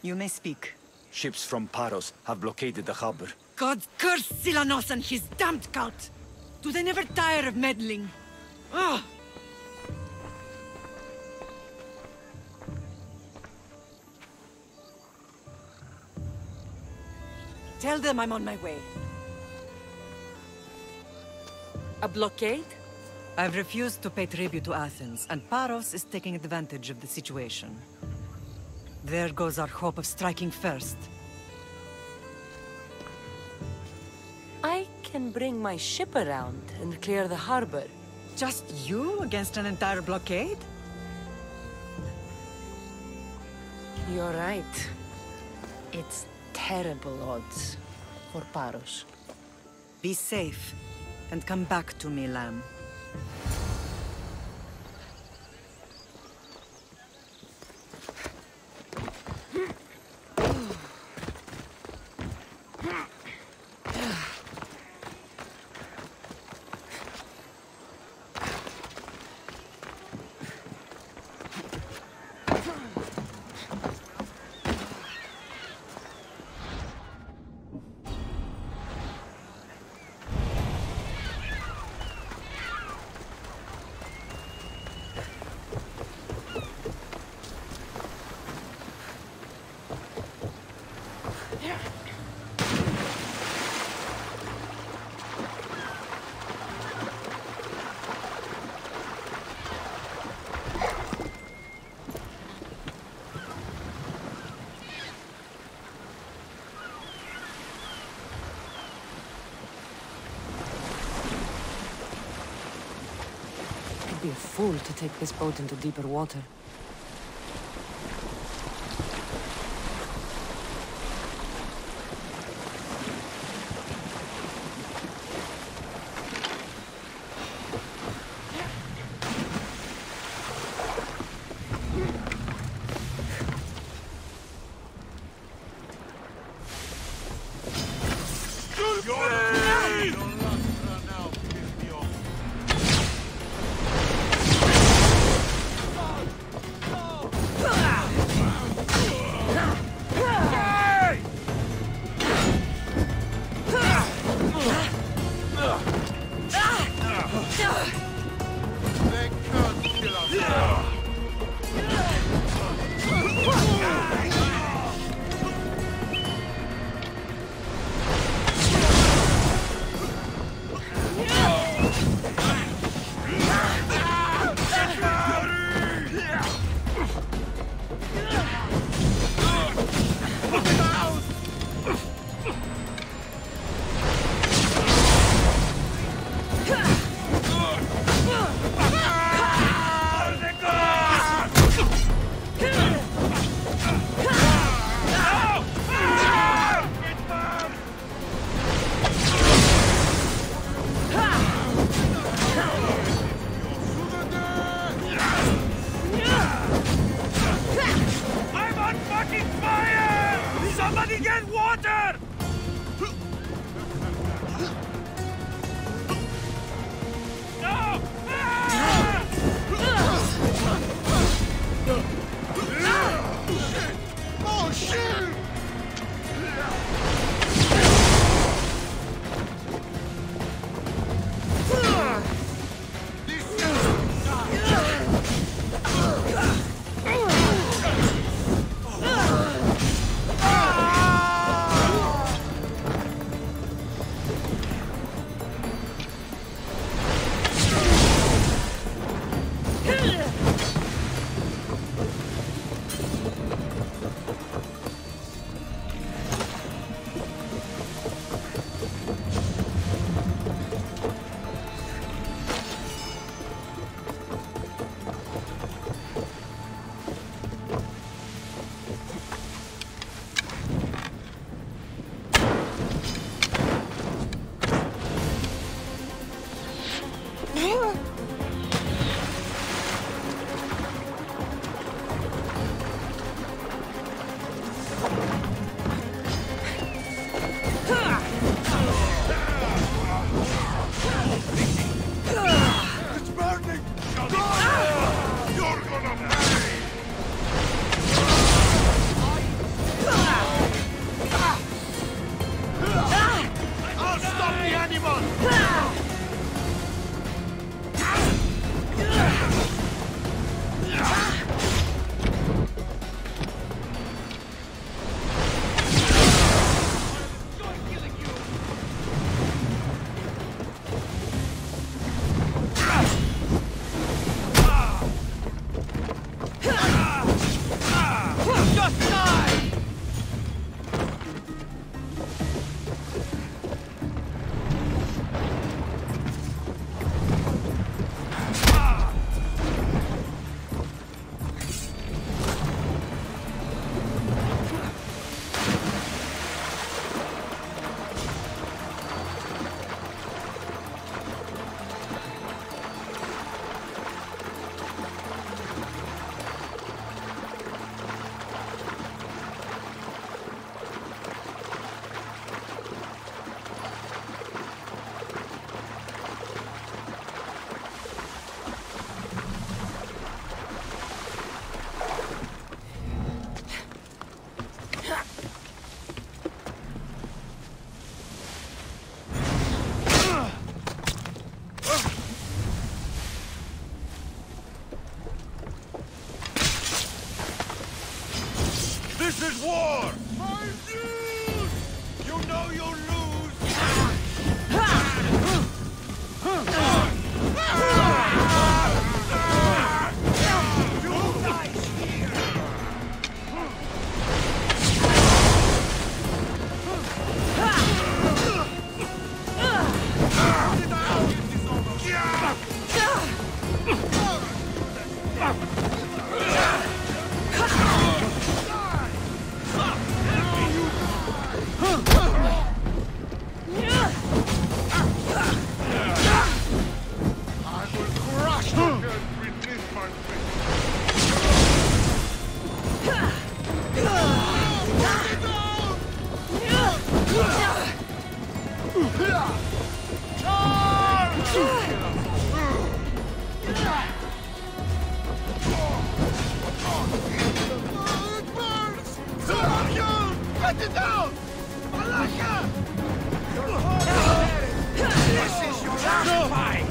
You may speak. Ships from Paros have blockaded the harbor. God curse Silanos and his damned cult! Do they never tire of meddling? Ugh! Tell them I'm on my way. A blockade? I've refused to pay tribute to Athens, and Paros is taking advantage of the situation. There goes our hope of striking first. I can bring my ship around and clear the harbor. Just you against an entire blockade? You're right. It's terrible odds for Paros. Be safe, and come back to me, lamb. I'd be a fool to take this boat into deeper water. This is war! I lose! You know you'll lose! You guys here! Cut it down! Malaka! This is your last fight!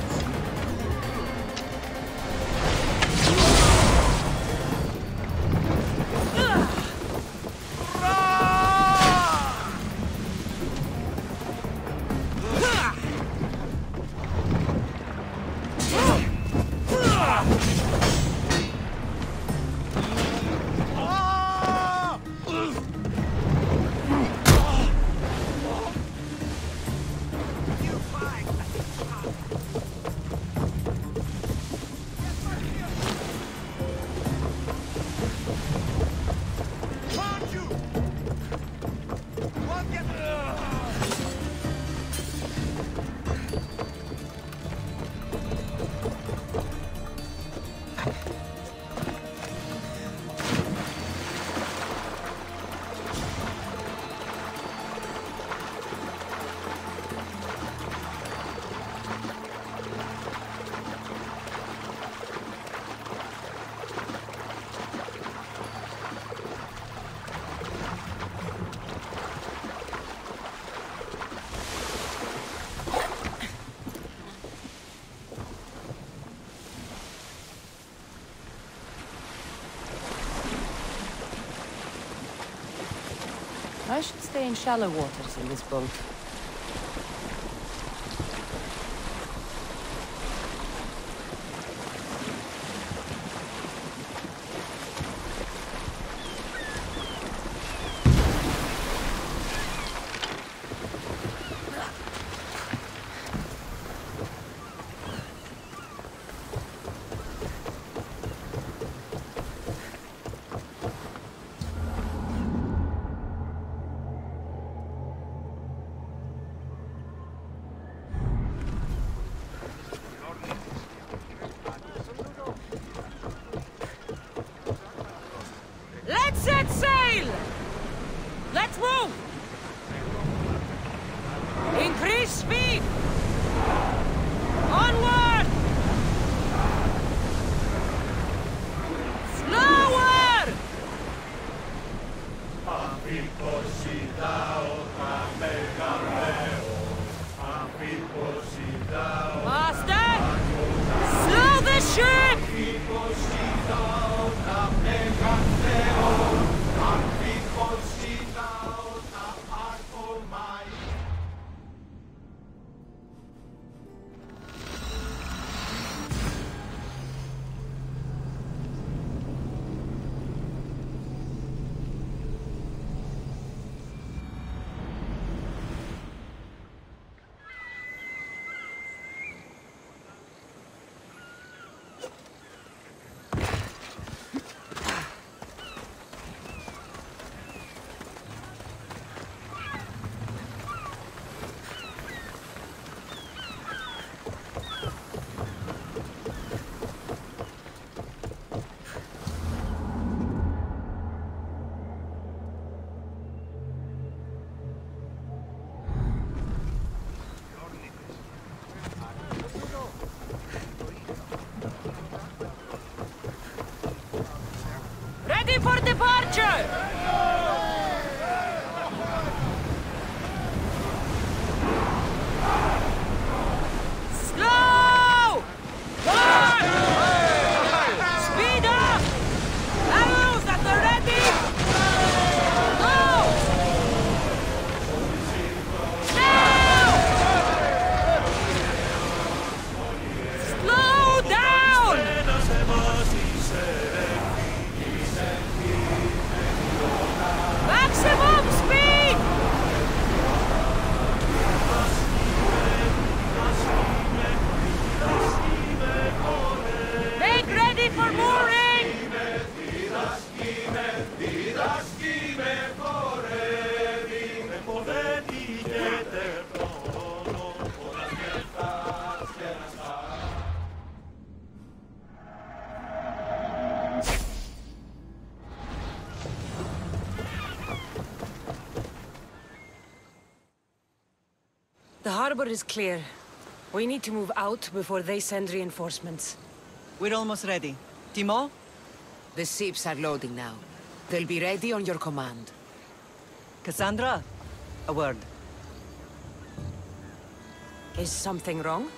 I should stay in shallow waters in this boat. Let's set sail! Let's move! Increase speed! Onward! Slower! Amphikosidao, Amphikosidao, Archer! Slow! One! Speed up! Arrows at the ready! Go! Now! Slow down! Maximum speed! Make ready for mooring! The harbor is clear. We need to move out before they send reinforcements. We're almost ready. Timo? The ships are loading now. They'll be ready on your command. Cassandra? A word. Is something wrong?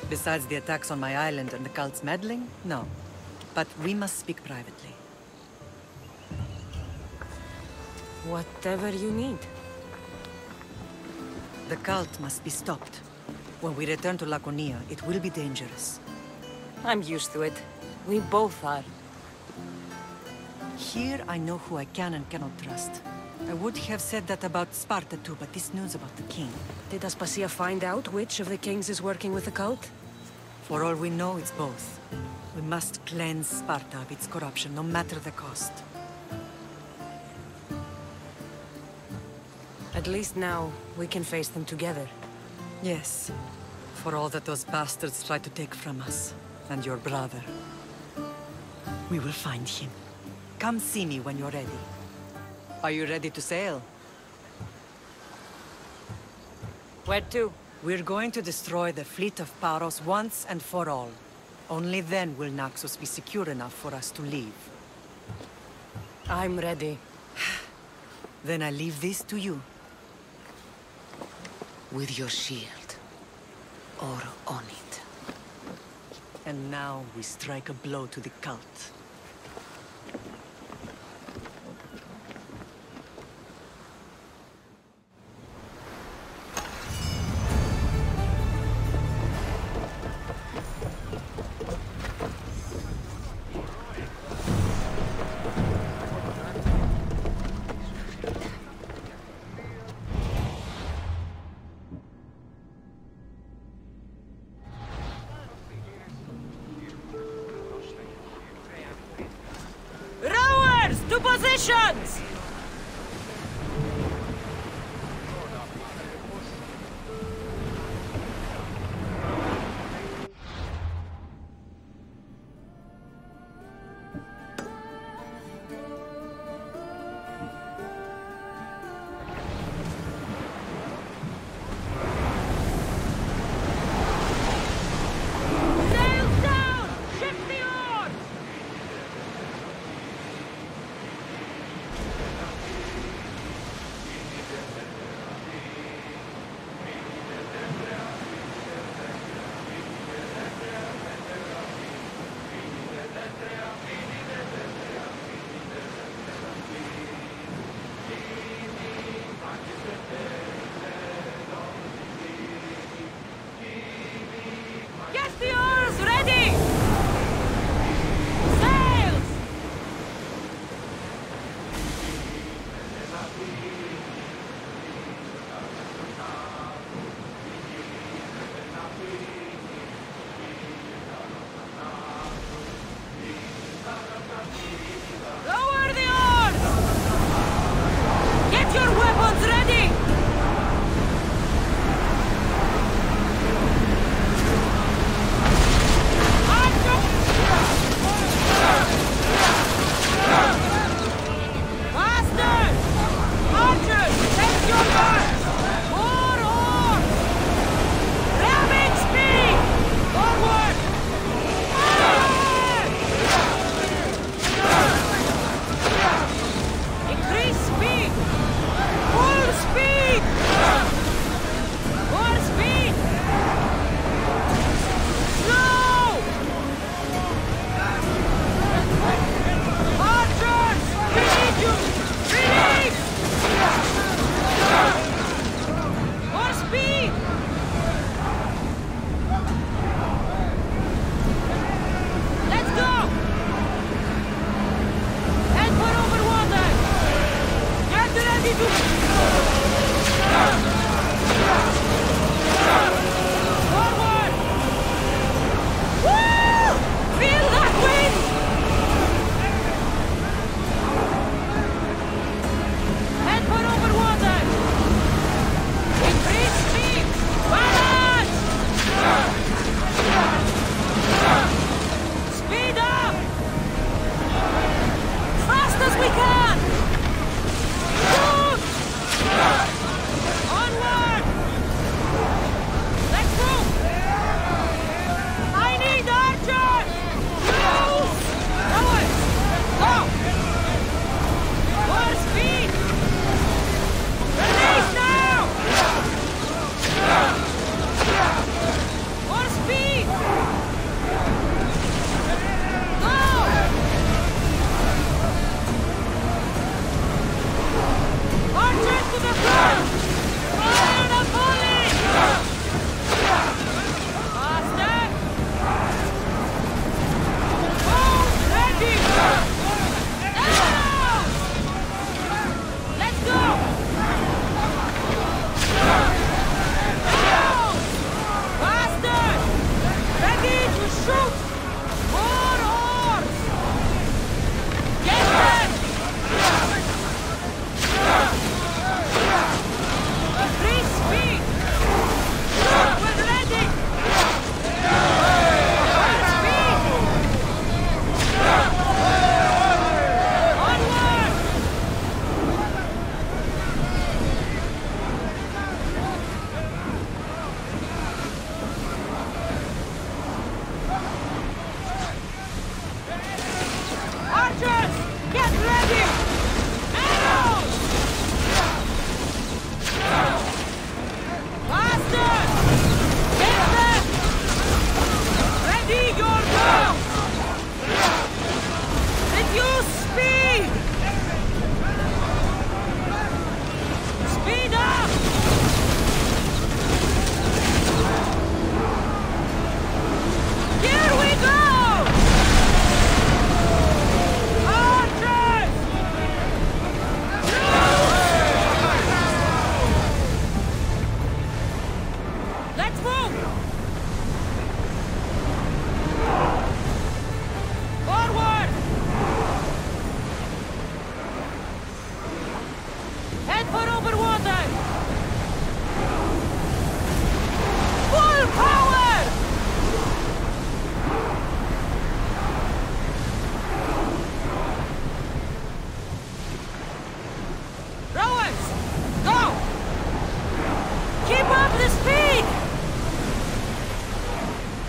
Besides the attacks on my island and the cult's meddling? No. But we must speak privately. Whatever you need. The cult must be stopped. When we return to Laconia, it will be dangerous. I'm used to it. We both are. Here I know who I can and cannot trust. I would have said that about Sparta too, but this news about the king... Did Aspasia find out which of the kings is working with the cult? For all we know, it's both. We must cleanse Sparta of its corruption, no matter the cost. At least now, we can face them together. Yes. For all that those bastards tried to take from us. And your brother. We will find him. Come see me when you're ready. Are you ready to sail? Where to? We're going to destroy the fleet of Paros once and for all. Only then will Naxos be secure enough for us to leave. I'm ready. Then I leave this to you. With your shield. Or on it. And now we strike a blow to the cult. Rowers, to positions! Sails down! Shift the oars!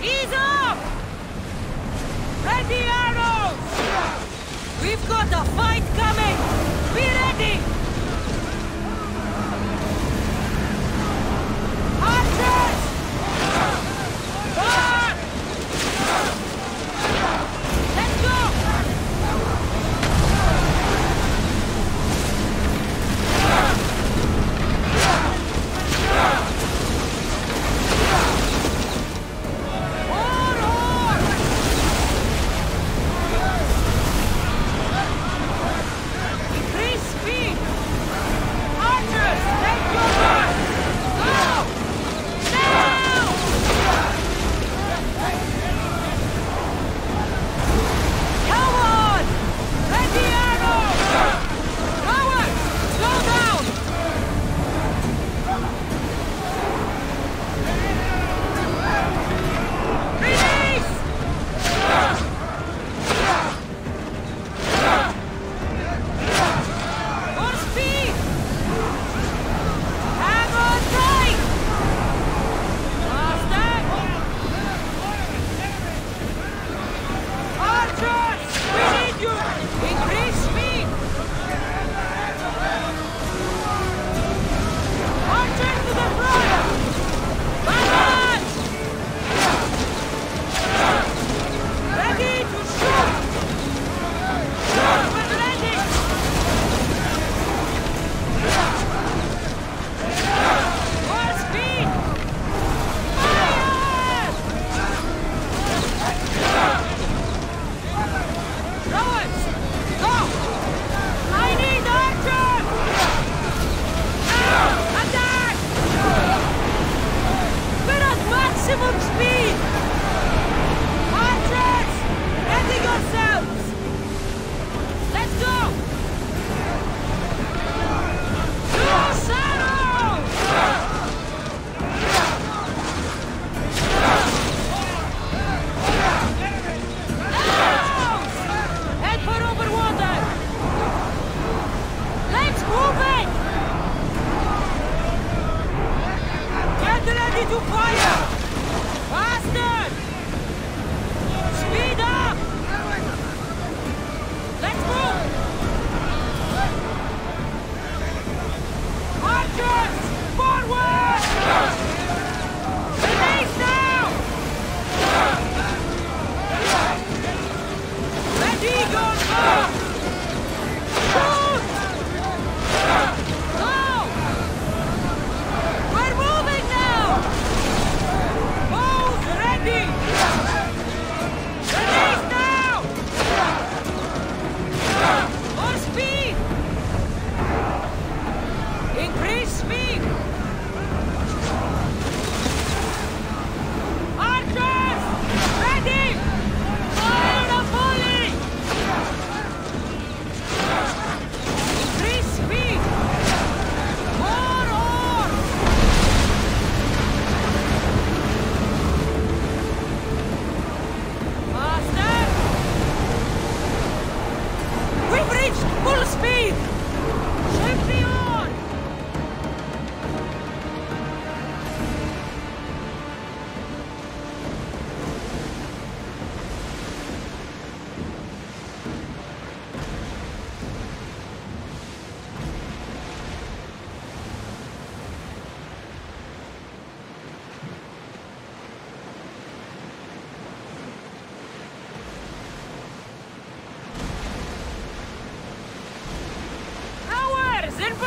Ease up! Ready arrows! We've got a fight coming! Be ready! Archers! Run! Let's go!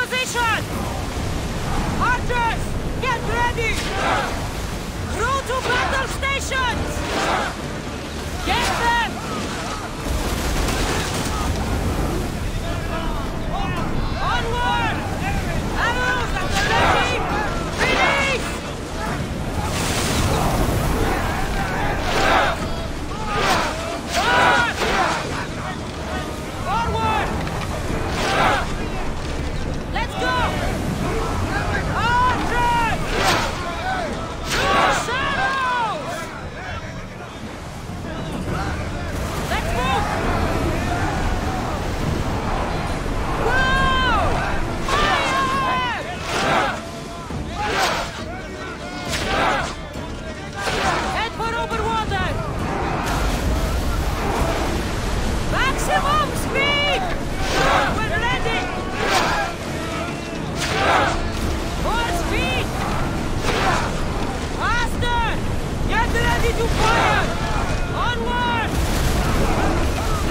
position! Archers, get ready! Crew to battle stations! Get them! Onward! Arrows at the ready! Release! Forward! Let's go! Archers! ready to fire! Onward!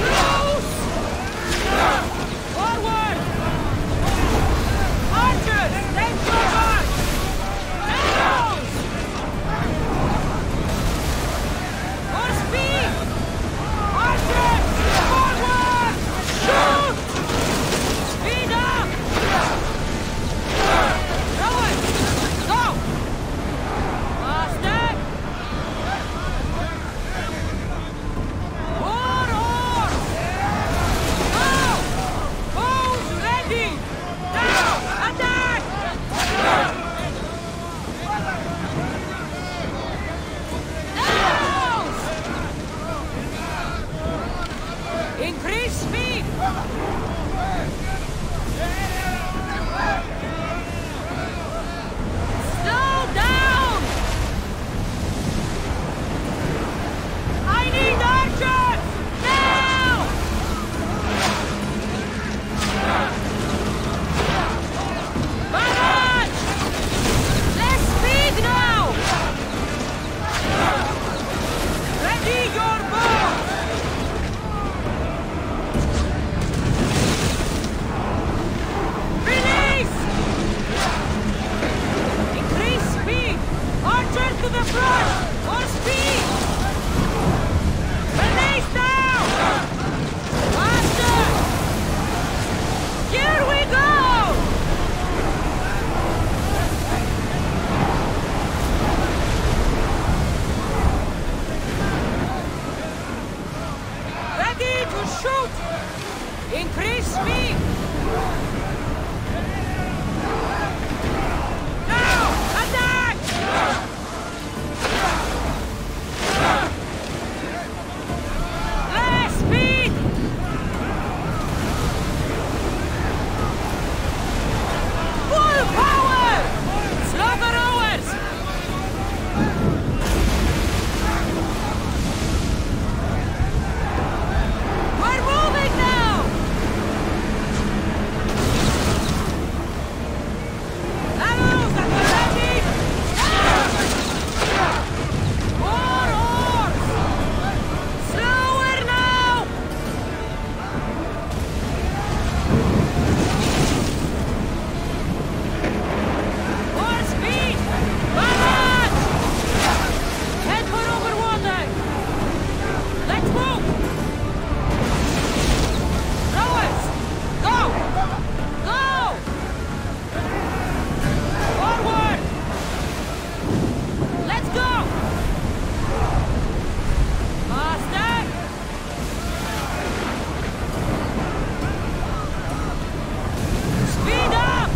Loose! Forward! Archers, take cover! Arrows! More speed! Archers, forward! Shoot! Speed up! Rowers, go! Faster! More oars! Go! Bows ready! Now! Attack! Arrows! Increase speed! Slow down! I need archers! Now! Barrage! Less speed now! Ready your bow! Release! Increase speed! Archer to the front! More speed! Release now! Faster! Here we go! Ready to shoot! Increase speed! Now! Attack! Less speed! Full power! Slaughter rowers! We're moving now! Arrows at the ready! More oars! Slower now! More speed! Barrage! Head for over water! Let's move! Rowers! Go! Go! Forward! Let's go! Faster! Speed up!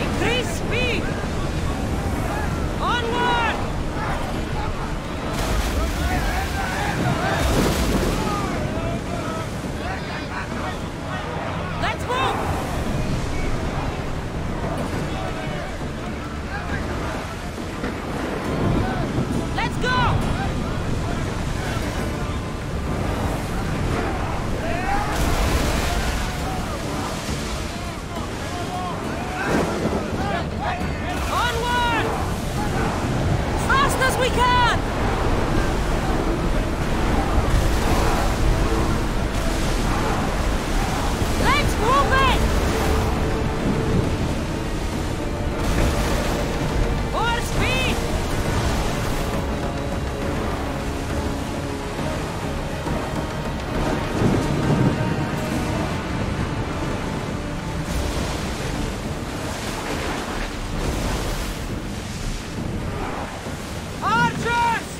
Increase speed! Onward! Let's move! Let's go! Onward! Fast as we can! Let's move it! More speed! Archers!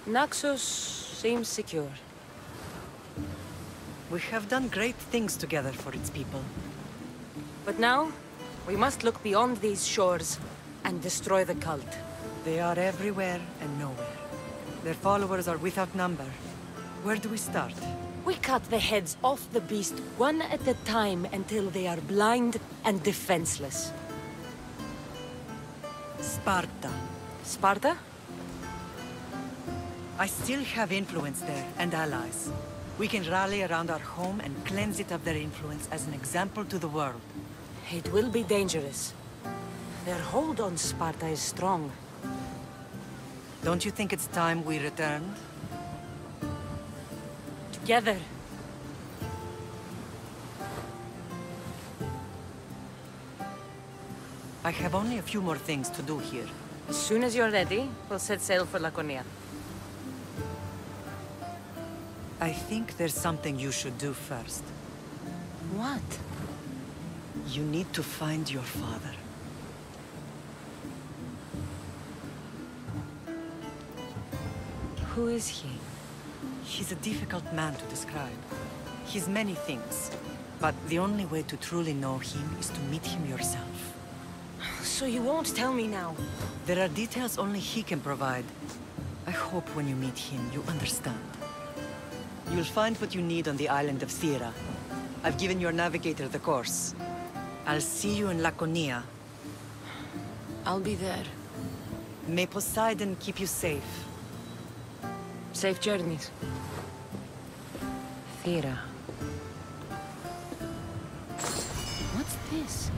Naxos seems secure. We have done great things together for its people. But now, we must look beyond these shores and destroy the cult. They are everywhere and nowhere. Their followers are without number. Where do we start? We cut the heads off the beast one at a time until they are blind and defenseless. Sparta. Sparta? I still have influence there, and allies. We can rally around our home and cleanse it of their influence as an example to the world. It will be dangerous. Their hold on Sparta is strong. Don't you think it's time we returned? Together. I have only a few more things to do here. As soon as you're ready, we'll set sail for Laconia. I think there's something you should do first. What? You need to find your father. Who is he? He's a difficult man to describe. He's many things, but the only way to truly know him is to meet him yourself. So you won't tell me now? There are details only he can provide. I hope when you meet him, you understand. You'll find what you need on the island of Thera. I've given your navigator the course. I'll see you in Laconia. I'll be there. May Poseidon keep you safe. Safe journeys. Thera. What's this?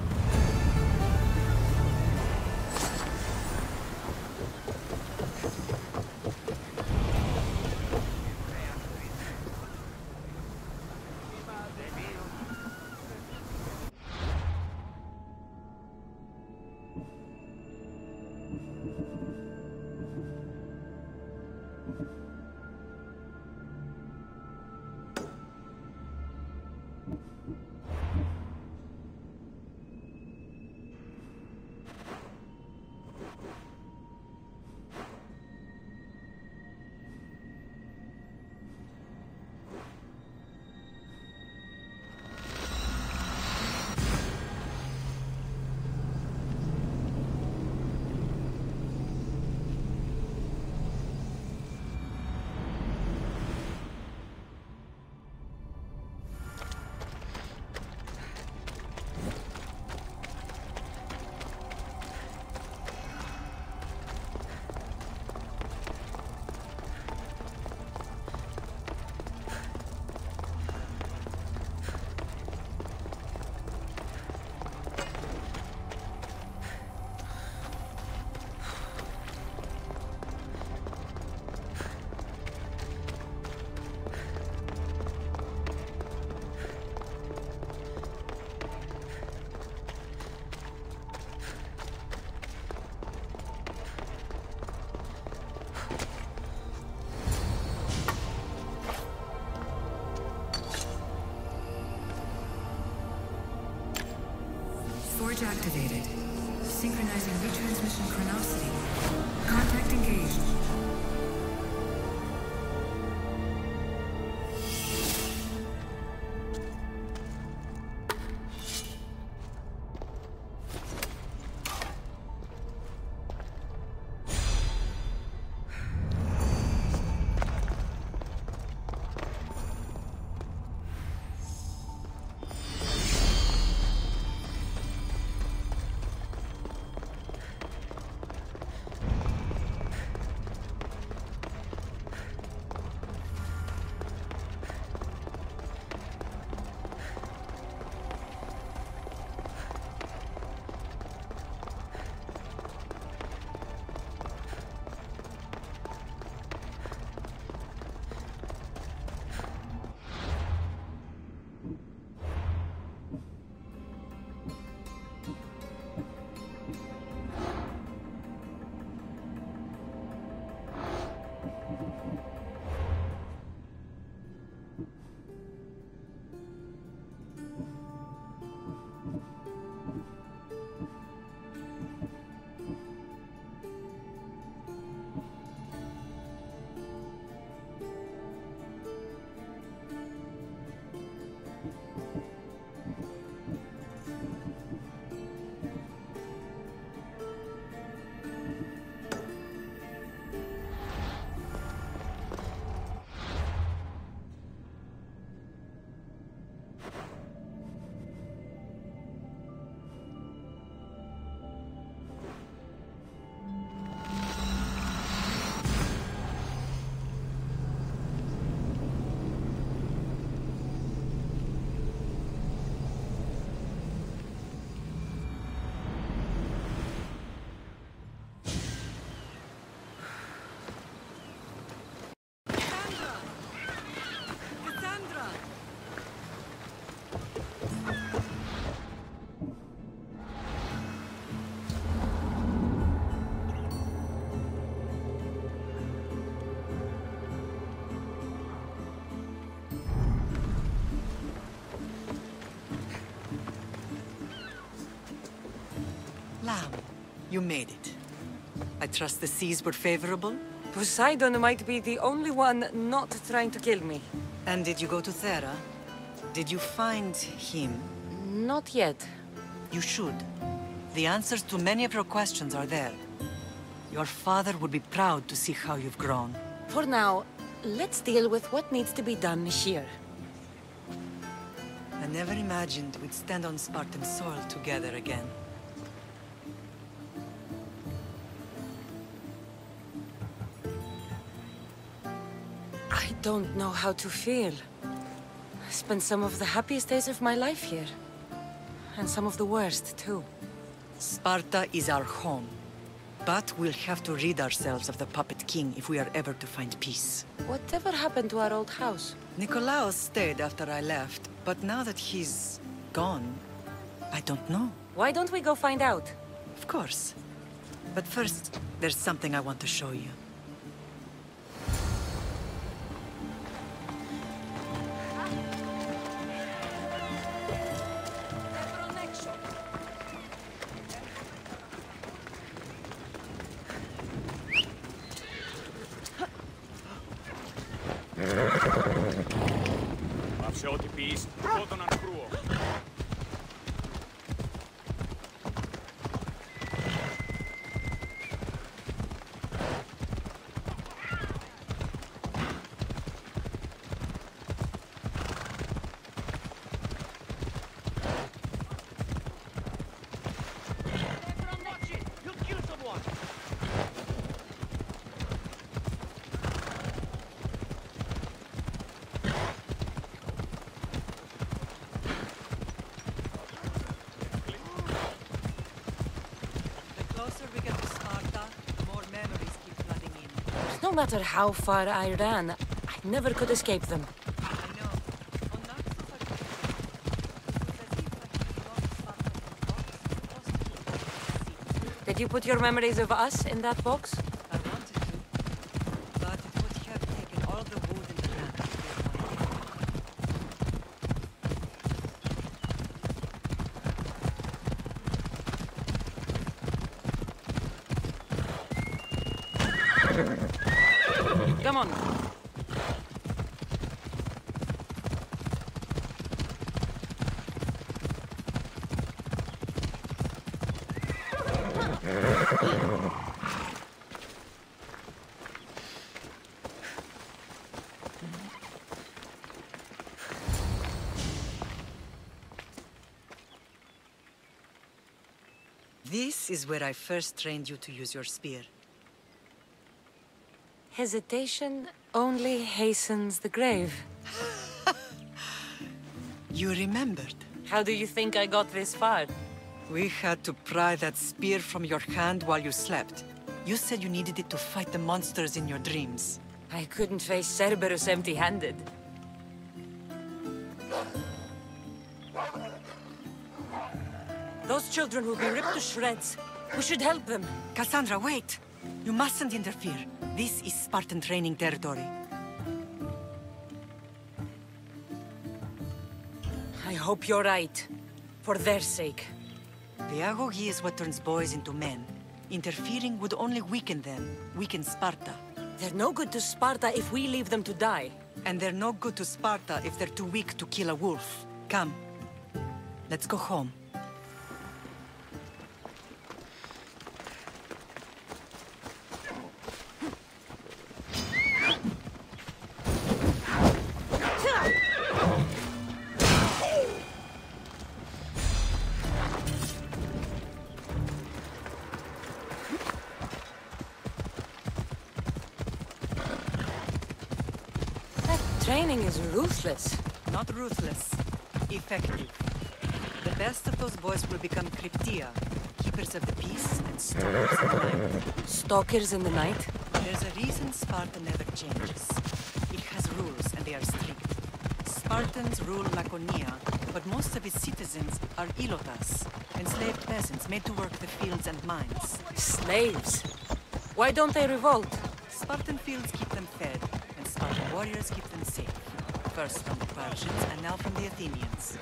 Forge activated. Synchronizing retransmission chronicity. Contact engaged. You made it. I trust the seas were favorable? Poseidon might be the only one not trying to kill me. And did you go to Thera? Did you find him? Not yet. You should. The answers to many of your questions are there. Your father would be proud to see how you've grown. For now, let's deal with what needs to be done here. I never imagined we'd stand on Spartan soil together again. I don't know how to feel. I spent some of the happiest days of my life here. And some of the worst, too. Sparta is our home. But we'll have to rid ourselves of the Puppet King if we are ever to find peace. Whatever happened to our old house? Nikolaos stayed after I left, but now that he's gone, I don't know. Why don't we go find out? Of course. But first, there's something I want to show you. Πάψε ό,τι πεις, εγώ τον ανακρούω. No matter how far I ran, I never could escape them. Did you put your memories of us in that box? I wanted to, but it would have taken all the wood in the land to Come on. This is where I first trained you to use your spear. Hesitation only hastens the grave. You remembered. How do you think I got this far? We had to pry that spear from your hand while you slept. You said you needed it to fight the monsters in your dreams. I couldn't face Cerberus empty-handed. Those children will be ripped to shreds. We should help them. Cassandra, wait! You mustn't interfere. This is Spartan training territory. I hope you're right. For their sake. The agogi is what turns boys into men. Interfering would only weaken them, weaken Sparta. They're no good to Sparta if we leave them to die. And they're no good to Sparta if they're too weak to kill a wolf. Come. Let's go home. Training is ruthless. Not ruthless. Effective. The best of those boys will become Cryptia, keepers of the peace and stalkers in the night. Stalkers in the night? There's a reason Sparta never changes. It has rules, and they are strict. Spartans rule Laconia, but most of its citizens are ilotas, enslaved peasants made to work the fields and mines. Slaves? Why don't they revolt? Spartan fields keep them fed, and Spartan warriors keep them safe. First from the Persians, and now from the Athenians.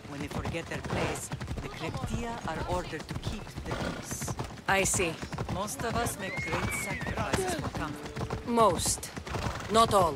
When they forget their place, the Cryptia are ordered to keep the peace. I see. Most of us make great sacrifices for comfort. Most. Not all.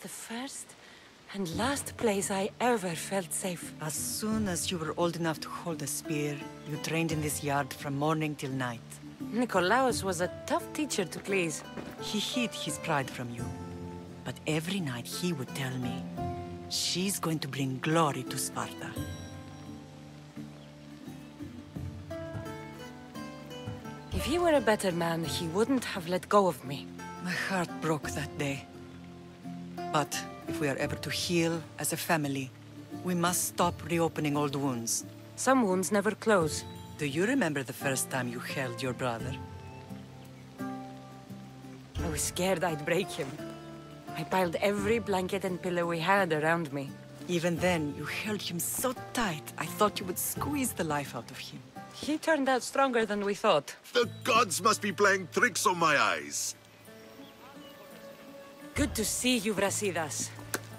The first and last place I ever felt safe. As soon as you were old enough to hold a spear, you trained in this yard from morning till night. Nikolaos was a tough teacher to please. He hid his pride from you. But every night he would tell me, she's going to bring glory to Sparta. If he were a better man, he wouldn't have let go of me. My heart broke that day. But if we are ever to heal as a family, we must stop reopening old wounds. Some wounds never close. Do you remember the first time you held your brother? I was scared I'd break him. I piled every blanket and pillow we had around me. Even then, you held him so tight, I thought you would squeeze the life out of him. He turned out stronger than we thought. The gods must be playing tricks on my eyes. Good to see you, Brasidas.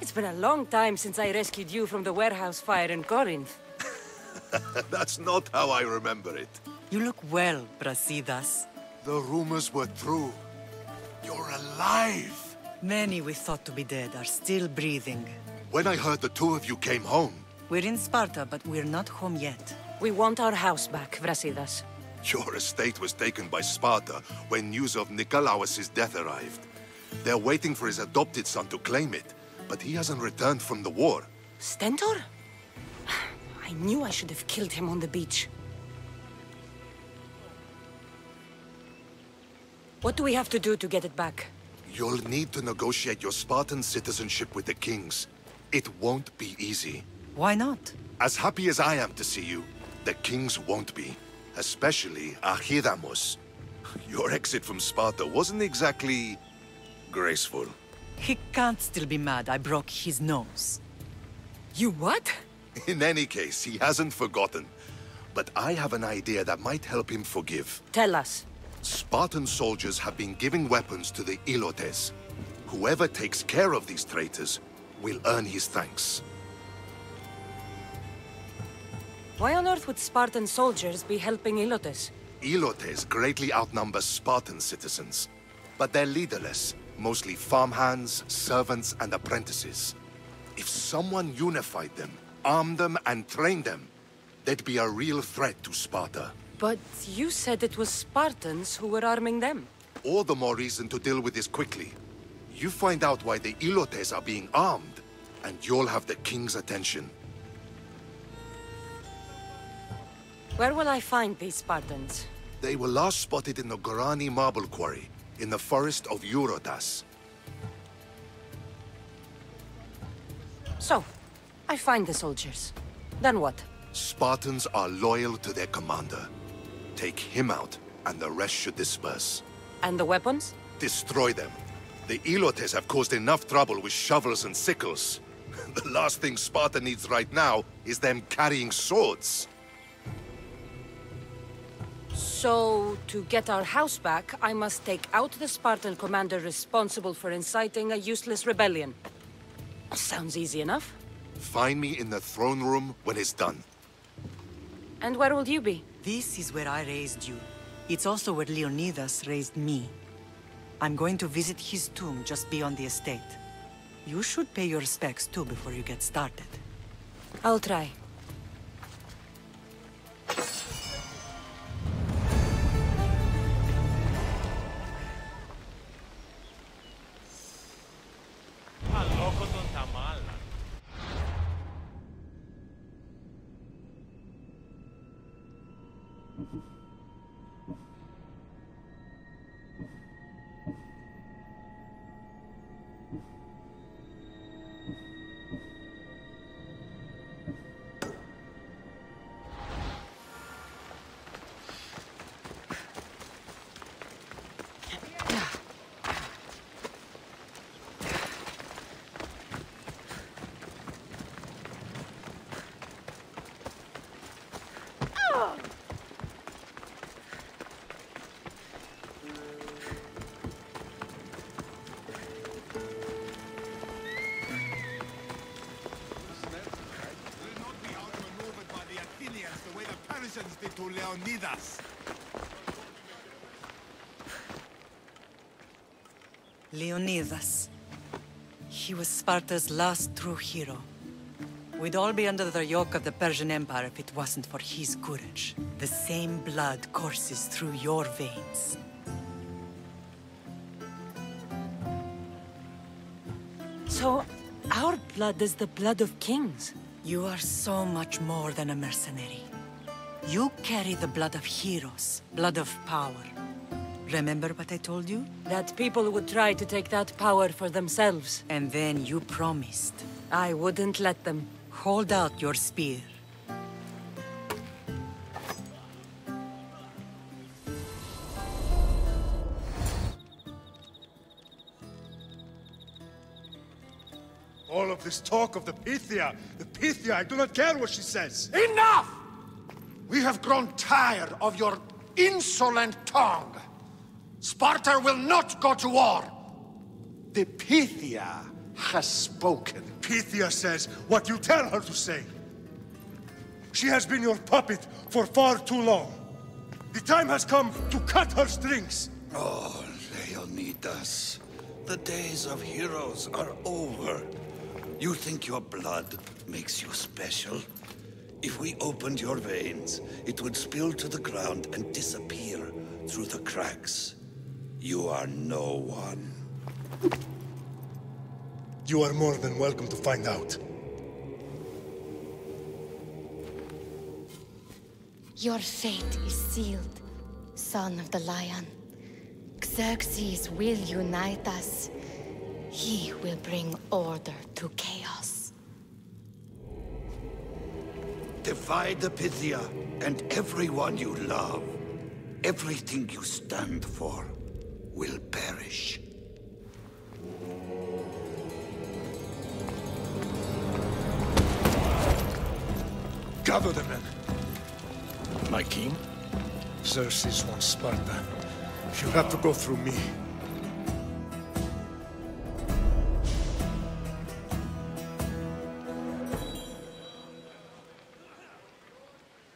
It's been a long time since I rescued you from the warehouse fire in Corinth. That's not how I remember it. You look well, Brasidas. The rumors were true. You're alive! Many we thought to be dead are still breathing. When I heard the two of you came home... We're in Sparta, but we're not home yet. We want our house back, Brasidas. Your estate was taken by Sparta when news of Nikolaos' death arrived. They're waiting for his adopted son to claim it, but he hasn't returned from the war. Stentor? I knew I should have killed him on the beach. What do we have to do to get it back? You'll need to negotiate your Spartan citizenship with the kings. It won't be easy. Why not? As happy as I am to see you, the kings won't be. Especially Archidamos. Your exit from Sparta wasn't exactly... graceful. He can't still be mad I broke his nose. You what? In any case, he hasn't forgotten. But I have an idea that might help him forgive. Tell us. Spartan soldiers have been giving weapons to the Ilotes. Whoever takes care of these traitors will earn his thanks. Why on earth would Spartan soldiers be helping Ilotes? Ilotes greatly outnumber Spartan citizens. But they're leaderless, mostly farmhands, servants, and apprentices. If someone unified them, armed them, and trained them, they'd be a real threat to Sparta. But you said it was Spartans who were arming them. All the more reason to deal with this quickly. You find out why the Ilotes are being armed, and you'll have the king's attention. Where will I find these Spartans? They were last spotted in the Gorani marble quarry, in the forest of Eurotas. So, I find the soldiers. Then what? Spartans are loyal to their commander. Take him out, and the rest should disperse. And the weapons? Destroy them. The Ilotes have caused enough trouble with shovels and sickles. The last thing Sparta needs right now is them carrying swords. So, to get our house back, I must take out the Spartan commander responsible for inciting a useless rebellion. Sounds easy enough. Find me in the throne room when it's done. And where will you be? This is where I raised you. It's also where Leonidas raised me. I'm going to visit his tomb just beyond the estate. You should pay your respects too before you get started. I'll try. to Leonidas. Leonidas. He was Sparta's last true hero. We'd all be under the yoke of the Persian Empire if it wasn't for his courage. The same blood courses through your veins. So, our blood is the blood of kings. You are so much more than a mercenary. You carry the blood of heroes, blood of power. Remember what I told you? That people would try to take that power for themselves. And then you promised. I wouldn't let them. Hold out your spear. All of this talk of the Pythia, I do not care what she says. Enough! We have grown tired of your insolent tongue. Sparta will not go to war. The Pythia has spoken. Pythia says what you tell her to say. She has been your puppet for far too long. The time has come to cut her strings. Oh, Leonidas, the days of heroes are over. You think your blood makes you special? If we opened your veins, it would spill to the ground and disappear through the cracks. You are no one. You are more than welcome to find out. Your fate is sealed, son of the Lion. Xerxes will unite us. He will bring order to chaos. Divide the Pythia and everyone you love. Everything you stand for will perish. Gather the men. My king? Xerxes wants Sparta. She'll have to go through me.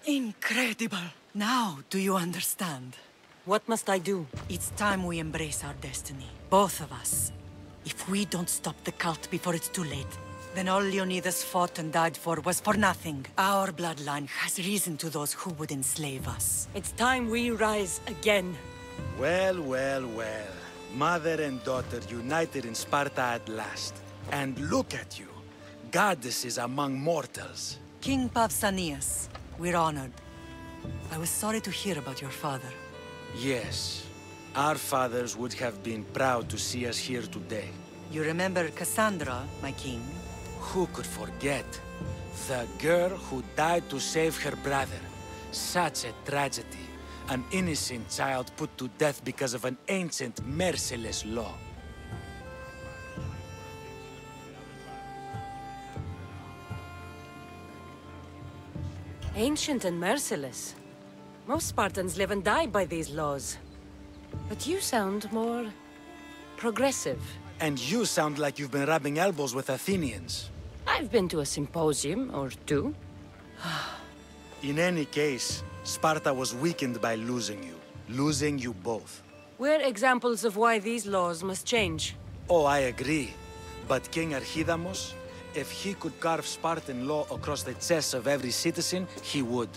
Incredible! Now, do you understand? What must I do? It's time we embrace our destiny. Both of us. If we don't stop the cult before it's too late, then all Leonidas fought and died for was for nothing. Our bloodline has reason to those who would enslave us. It's time we rise again. Well, well, well. Mother and daughter united in Sparta at last. And look at you. Goddesses among mortals. King Pausanias, we're honored. I was sorry to hear about your father. Yes. Our fathers would have been proud to see us here today. You remember Cassandra, my king? Who could forget? The girl who died to save her brother. Such a tragedy. An innocent child put to death because of an ancient, merciless law. Ancient and merciless. Most Spartans live and die by these laws. But you sound more progressive. And you sound like you've been rubbing elbows with Athenians. I've been to a symposium or two. In any case, Sparta was weakened by losing you. Losing you both. We're examples of why these laws must change. Oh, I agree. But King Archidamos, if he could carve Spartan law across the chests of every citizen, he would.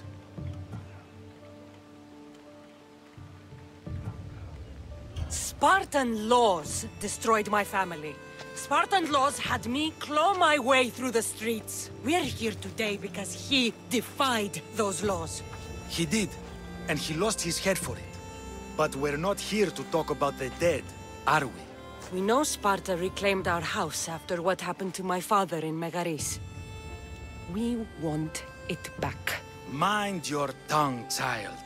Spartan laws destroyed my family. Spartan laws had me claw my way through the streets. We're here today because he defied those laws. He did, and he lost his head for it. But we're not here to talk about the dead, are we? We know Sparta reclaimed our house after what happened to my father in Megaris. We want it back. Mind your tongue, child.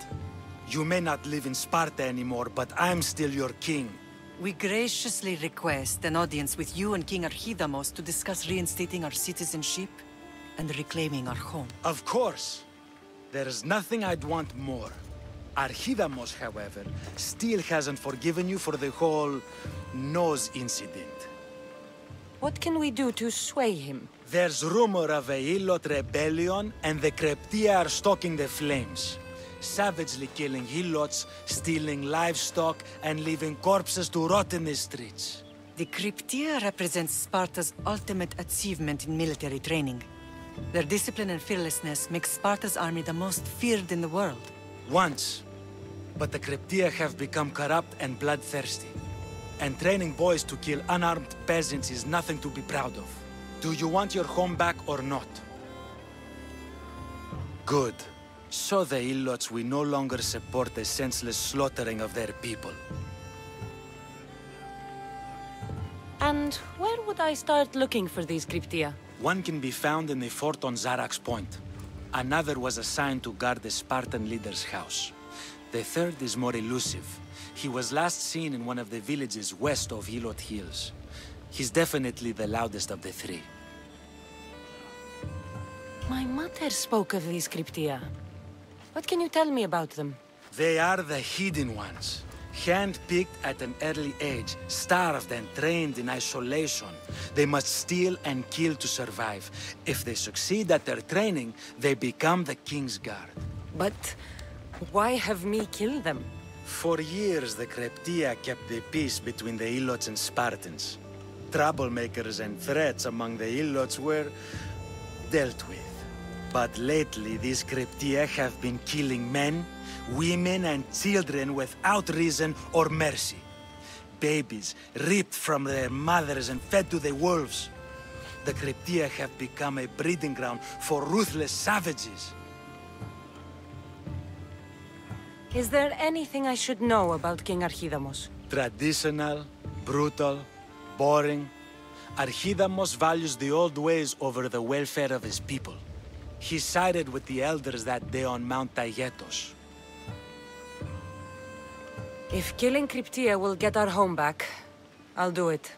You may not live in Sparta anymore, but I'm still your king. We graciously request an audience with you and King Archidamos to discuss reinstating our citizenship and reclaiming our home. Of course. There's nothing I'd want more. Archidamos, however, still hasn't forgiven you for the whole nose incident. What can we do to sway him? There's rumor of a Ilot rebellion, and the Kreptia are stoking the flames. savagely killing helots, stealing livestock, and leaving corpses to rot in the streets. The Cryptia represents Sparta's ultimate achievement in military training. Their discipline and fearlessness make Sparta's army the most feared in the world. Once. But the Cryptia have become corrupt and bloodthirsty. And training boys to kill unarmed peasants is nothing to be proud of. Do you want your home back or not? Good. So the Ilots will no longer support the senseless slaughtering of their people. And where would I start looking for these Cryptia? One can be found in the fort on Zarak's Point. Another was assigned to guard the Spartan leader's house. The third is more elusive. He was last seen in one of the villages west of Hilot Hills. He's definitely the loudest of the three. My mother spoke of these Cryptia. What can you tell me about them? They are the hidden ones. Hand-picked at an early age, starved and trained in isolation. They must steal and kill to survive. If they succeed at their training, they become the King's Guard. But why have me kill them? For years, the Cryptia kept the peace between the Ilots and Spartans. Troublemakers and threats among the Ilots were dealt with. But lately, these Cryptia have been killing men, women and children without reason or mercy. Babies ripped from their mothers and fed to the wolves. The Cryptia have become a breeding ground for ruthless savages. Is there anything I should know about King Archidamos? Traditional, brutal, boring. Archidamos values the old ways over the welfare of his people. He sided with the elders that day on Mount Taygetos. If killing Cryptia will get our home back, I'll do it.